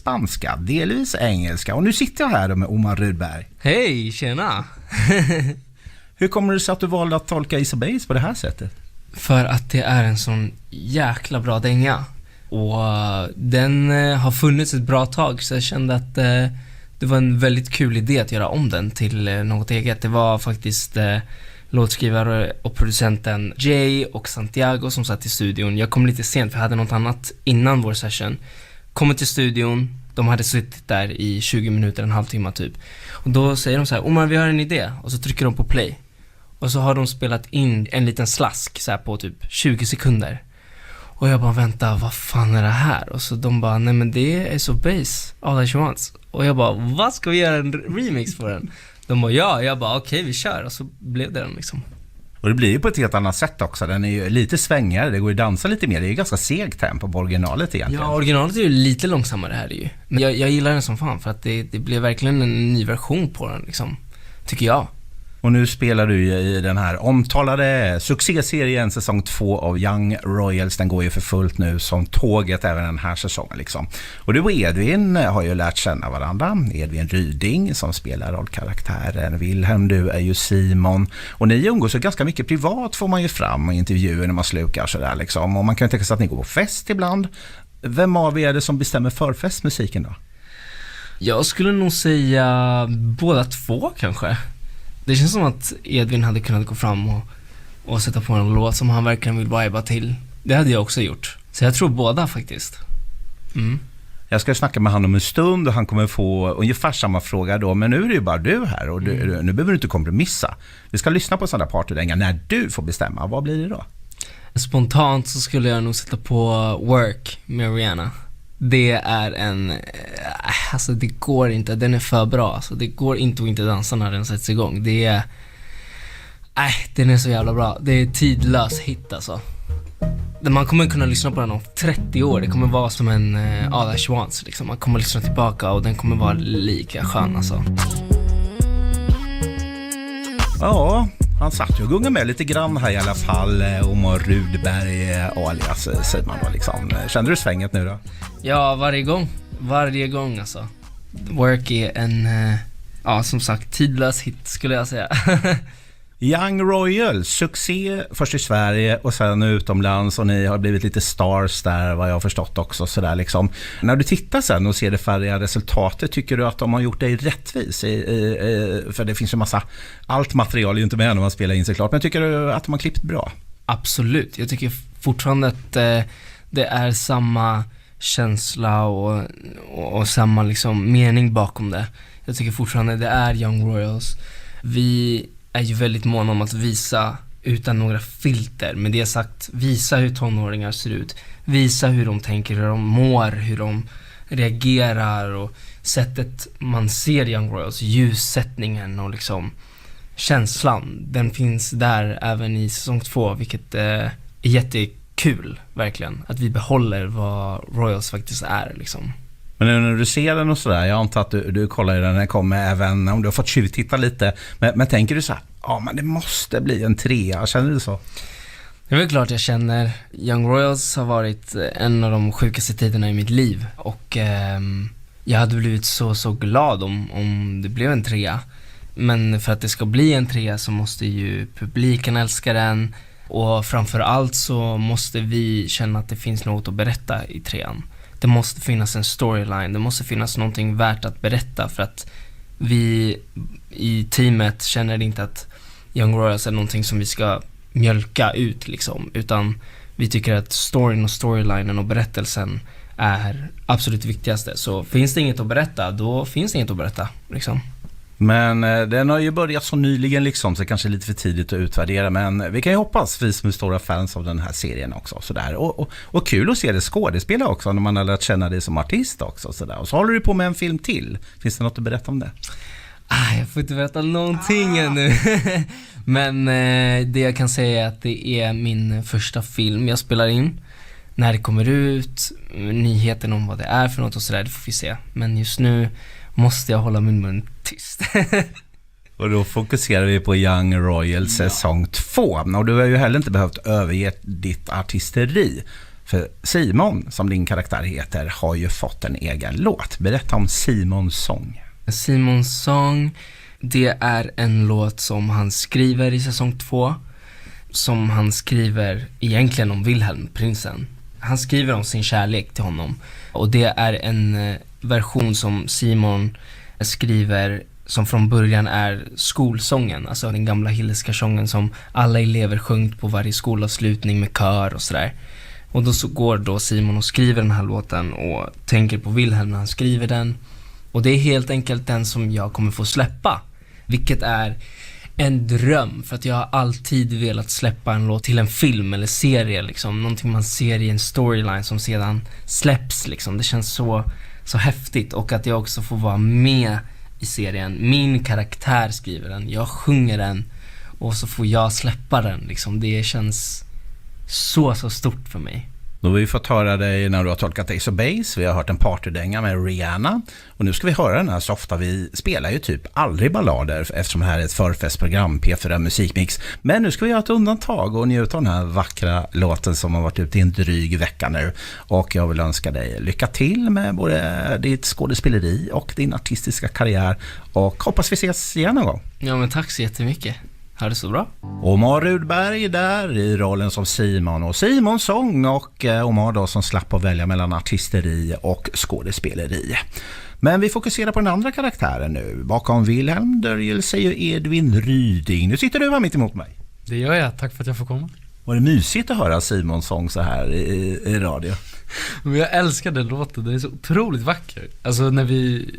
spanska, delvis engelska. Och nu sitter jag här med Omar Rudberg. Hej, tjena! Hur kommer det sig att du valde att tolka Ace of Base på det här sättet? För att det är en sån jäkla bra dänga. Och den har funnits ett bra tag, så jag kände att det var en väldigt kul idé att göra om den till något eget. Det var faktiskt låtskrivare och producenten Jay och Santiago som satt i studion. Jag kom lite sent för jag hade något annat innan vår session. Kommer till studion, de hade suttit där i 20 minuter, en halvtimme typ. Och då säger de så här: Omar, vi har en idé. Och så trycker de på play. Och så har de spelat in en liten slask så här på typ 20 sekunder. Och jag bara, vänta, vad fan är det här? Och så de bara, nej men det är så Base, All That She Wants. Och jag bara, vad ska vi göra en remix på den? De bara, ja. Jag bara, okej, vi kör. Och så blev det den liksom. Och det blir ju på ett helt annat sätt också. Den är ju lite svängigare, det går ju att dansa lite mer. Det är ju ganska seg tempo på originalet egentligen. Ja, originalet är ju lite långsammare här ju. Men jag gillar den som fan för att det blev verkligen en ny version på den liksom, tycker jag. Och nu spelar du i den här omtalade succéserien säsong 2 av Young Royals. Den går ju för fullt nu som tåget även den här säsongen liksom. Och du och Edvin har ju lärt känna varandra. Edvin Ryding som spelar rollkaraktären. Wilhelm, du är ju Simon. Och ni umgås ju ganska mycket privat, får man ju fram, och intervjuer när man slukar sådär liksom. Och man kan ju tänka sig att ni går på fest ibland. Vem av er är det som bestämmer förfestmusiken då? Jag skulle nog säga båda två kanske. Det känns som att Edvin hade kunnat gå fram och sätta på en låt som han verkligen vill viba till. Det hade jag också gjort. Så jag tror båda faktiskt. Jag ska snacka med han om en stund och han kommer få ungefär samma fråga då. Men nu är det ju bara du här och nu behöver du inte kompromissa. Vi ska lyssna på sådana partydänga när du får bestämma. Vad blir det då? Spontant så skulle jag nog sätta på Work med Rihanna. Det är alltså det går inte, den är för bra, alltså det går inte att inte dansa när den sätts igång. Den är så jävla bra. Det är tidlös hit alltså. Man kommer kunna lyssna på den om 30 år. Det kommer vara som en All That She Wants liksom. Man kommer lyssna tillbaka och den kommer vara lika skön alltså. Ja, han satt ju och gungade med lite grann här i alla fall. Omar Rudberg alias Simon då liksom. Kände du svänget nu då? Ja, varje gång alltså. Work är en som sagt tidlös hit skulle jag säga. Young Royal, succé först i Sverige och sen utomlands, och ni har blivit lite stars där vad jag har förstått också så där liksom. När du tittar sen och ser det färdiga resultatet, tycker du att de har gjort dig rättvis för det finns ju massa, allt material är ju inte med när man spelar in sig klart, men tycker du att de har klippt bra? Absolut, jag tycker fortfarande att det är samma känsla och samma liksom mening bakom det. Jag tycker fortfarande det är Young Royals. Vi är ju väldigt måna om att visa utan några filter. Med det sagt, visa hur tonåringar ser ut. Visa hur de tänker, hur de mår, hur de reagerar och sättet man ser Young Royals, ljussättningen och liksom känslan. Den finns där även i säsong 2, vilket är jättekul verkligen. Att vi behåller vad Royals faktiskt är liksom. Men när du ser den och sådär, jag antar att du kollar ju den när den kommer, även om du har fått tjuvtitta lite. Men tänker du så här, men det måste bli en 3, känner du så? Det är väl klart jag känner. Young Royals har varit en av de sjukaste tiderna i mitt liv. Och jag hade blivit så glad om det blev en 3. Men för att det ska bli en 3 så måste ju publiken älska den. Och framförallt så måste vi känna att det finns något att berätta i 3:an. Det måste finnas en storyline, det måste finnas någonting värt att berätta, för att vi i teamet känner inte att Young Royals är någonting som vi ska mjölka ut liksom, utan vi tycker att storyn och storylinen och berättelsen är absolut viktigaste. Så finns det inget att berätta, då finns det inget att berätta liksom. Men den har ju börjat så nyligen liksom, så kanske lite för tidigt att utvärdera, men vi kan ju hoppas, vi som är stora fans av den här serien också sådär. Och kul att se det skådespela också när man har lärt känna dig som artist också sådär. Och så håller du på med en film till. Finns det något att berätta om det? Jag får inte berätta någonting ännu. Men det jag kan säga är att det är min första film jag spelar in. När det kommer ut, nyheten om vad det är för något och sådär, det får vi se. Men just nu måste jag hålla min mun tyst. Och då fokuserar vi på Young Royal säsong 2. Och du har ju heller inte behövt överge ditt artisteri. För Simon, som din karaktär heter, har ju fått en egen låt. Berätta om Simons sång. Simons sång, det är en låt som han skriver i säsong 2. Som han skriver egentligen om Wilhelm, prinsen. Han skriver om sin kärlek till honom. Och det är en version som Simon skriver som från början är skolsången. Alltså den gamla Hilleska sången som alla elever sjungit på varje skolavslutning med kör och sådär. Och då så går då Simon och skriver den här låten och tänker på Wilhelm när han skriver den. Och det är helt enkelt den som jag kommer få släppa. Vilket är en dröm, för att jag har alltid velat släppa en låt till en film eller serie liksom. Någonting man ser i en storyline som sedan släpps liksom. Det känns så häftigt, och att jag också får vara med i serien. Min karaktär skriver den, jag sjunger den och så får jag släppa den liksom. Det känns så stort för mig. Då har vi fått höra dig när du har tolkat Ace of Base. Vi har hört en partydänga med Rihanna. Och nu ska vi höra den här så ofta. Vi spelar ju typ aldrig ballader eftersom det här är ett förfestprogram, P4 Musikmix. Men nu ska vi göra ett undantag och njuta av den här vackra låten som har varit ute i en dryg vecka nu. Och jag vill önska dig lycka till med både ditt skådespeleri och din artistiska karriär. Och hoppas vi ses igen någon gång. Ja, men tack så jättemycket. Ha det så bra. Omar Rudberg där i rollen som Simon och Simons sång, och Omar då som slapp att välja mellan artisteri och skådespeleri. Men vi fokuserar på den andra karaktären nu. Bakom Wilhelm döljer sig ju Edvin Ryding. Nu sitter du här mitt emot mig. Det gör jag, tack för att jag får komma. Var det mysigt att höra Simons sång så här i radio? Men jag älskar den låten, den är så otroligt vacker. Alltså när vi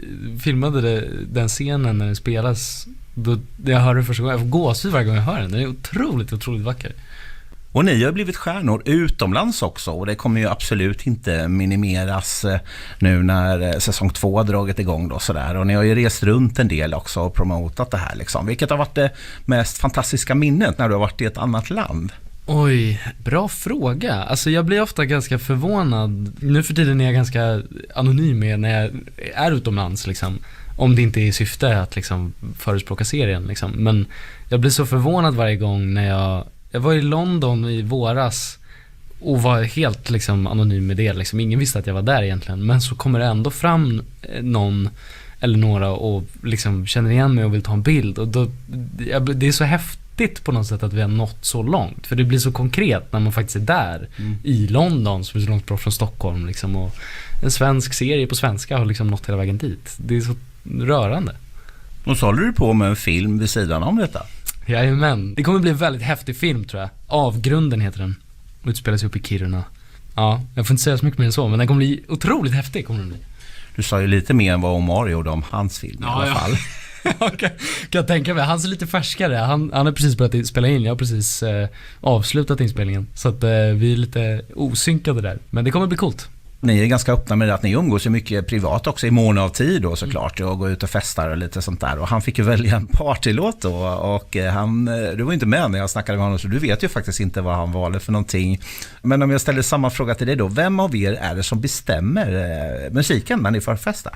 filmade den scenen när den spelas, då jag hörde den första gången, jag får gåshud varje gång jag hör den. Den är otroligt vacker. Och ni har blivit stjärnor utomlands också, och det kommer ju absolut inte minimeras nu när säsong 2 har dragit igång då sådär. Och ni har ju rest runt en del också och promotat det här liksom. Vilket har varit det mest fantastiska minnet när du har varit i ett annat land? Oj, bra fråga. Alltså jag blir ofta ganska förvånad. Nu för tiden är jag ganska anonym med när jag är utomlands liksom. Om det inte är i syfte att liksom förespråka serien liksom. Men jag blir så förvånad varje gång när jag var i London i våras och var helt liksom anonym med det liksom. Ingen visste att jag var där egentligen. Men så kommer det ändå fram någon eller några och liksom känner igen mig och vill ta en bild. Och då, det är så häftigt på något sätt att vi har nått så långt. För det blir så konkret när man faktiskt är där i London, som är så långt bort från Stockholm liksom. Och en svensk serie på svenska har liksom nått hela vägen dit. Det är så rörande. Och så håller du på med en film vid sidan om detta? Jajamän. Det kommer bli en väldigt häftig film tror jag. Avgrunden heter den. Utspelar sig upp i Kiruna. Ja, jag får inte säga så mycket mer än så, men den kommer bli otroligt häftig kommer den bli. Du sa ju lite mer än vad Omar gjorde om hans film i alla fall. kan jag tänka mig. Han är lite färskare. Han har precis börjat spela in. Jag har precis avslutat inspelningen. Så att vi är lite osynkade där. Men det kommer bli coolt. Ni är ganska öppna med att ni umgås så mycket privat också i mån av tid då såklart, och går ut och festar och lite sånt där. Och han fick ju välja en partylåt då, och du var inte med när jag snackade med honom, så du vet ju faktiskt inte vad han valde för någonting. Men om jag ställer samma fråga till dig då, vem av er är det som bestämmer musiken när ni får festa?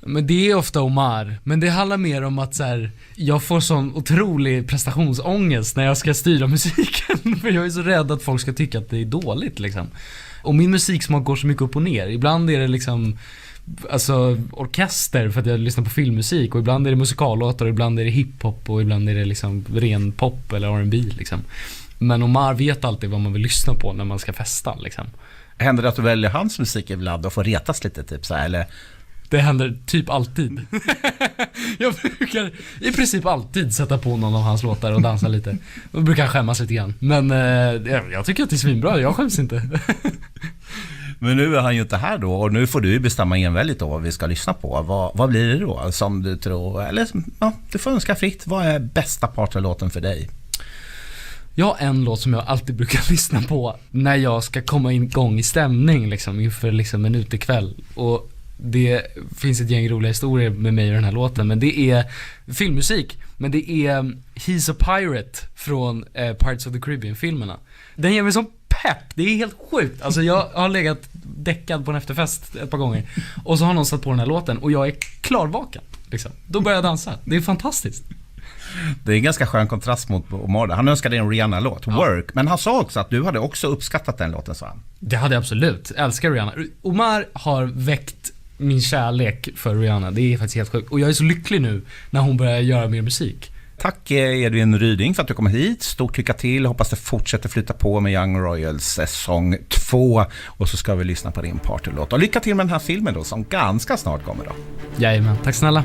Men det är ofta Omar. Men det handlar mer om att så här, jag får sån otrolig prestationsångest när jag ska styra musiken. För jag är så rädd att folk ska tycka att det är dåligt liksom. Och min musiksmak går så mycket upp och ner. Ibland är det liksom alltså orkester för att jag lyssnar på filmmusik, och ibland är det musikallåtar, och ibland är det hiphop, och ibland är det liksom ren pop eller R&B liksom. Men Omar vet alltid vad man vill lyssna på när man ska festa liksom. Händer det att du väljer hans musik ibland och får retas lite typ så här, eller? Det händer typ alltid. Jag brukar i princip alltid sätta på någon av hans låtar och dansa lite. Jag brukar skämmas lite grann. Men jag tycker att det är svinbra, jag skäms inte. Men nu är han ju inte här då, och nu får du bestämma enväldigt då vad vi ska lyssna på. Vad blir det då som du tror, eller ja, du får önska fritt. Vad är bästa partylåten för dig? Jag har en låt som jag alltid brukar lyssna på när jag ska komma igång i stämning liksom, inför liksom en utekväll. Och det finns ett gäng roliga historier med mig och den här låten, men det är filmmusik, men det är He's a Pirate från Pirates of the Caribbean-filmerna. Den ger mig som pepp, det är helt sjukt. Alltså jag har legat däckad på en efterfest ett par gånger, och så har någon satt på den här låten och jag är klarvaken liksom. Då börjar jag dansa, det är fantastiskt. Det är en ganska skön kontrast mot Omar. Han önskade en Rihanna-låt, Work. Men han sa också att du hade också uppskattat den låten, sa han. Det hade jag absolut. Jag älskar Rihanna. Omar har väckt min kärlek för Rihanna. Det är faktiskt helt sjukt. Och jag är så lycklig nu när hon börjar göra mer musik. Tack Edvin Ryding för att du kom hit. Stort lycka till. Hoppas det fortsätter flytta på med Young Royals säsong 2. Och så ska vi lyssna på din partylåt. Och lycka till med den här filmen då, som ganska snart kommer då. Jajamän, tack snälla.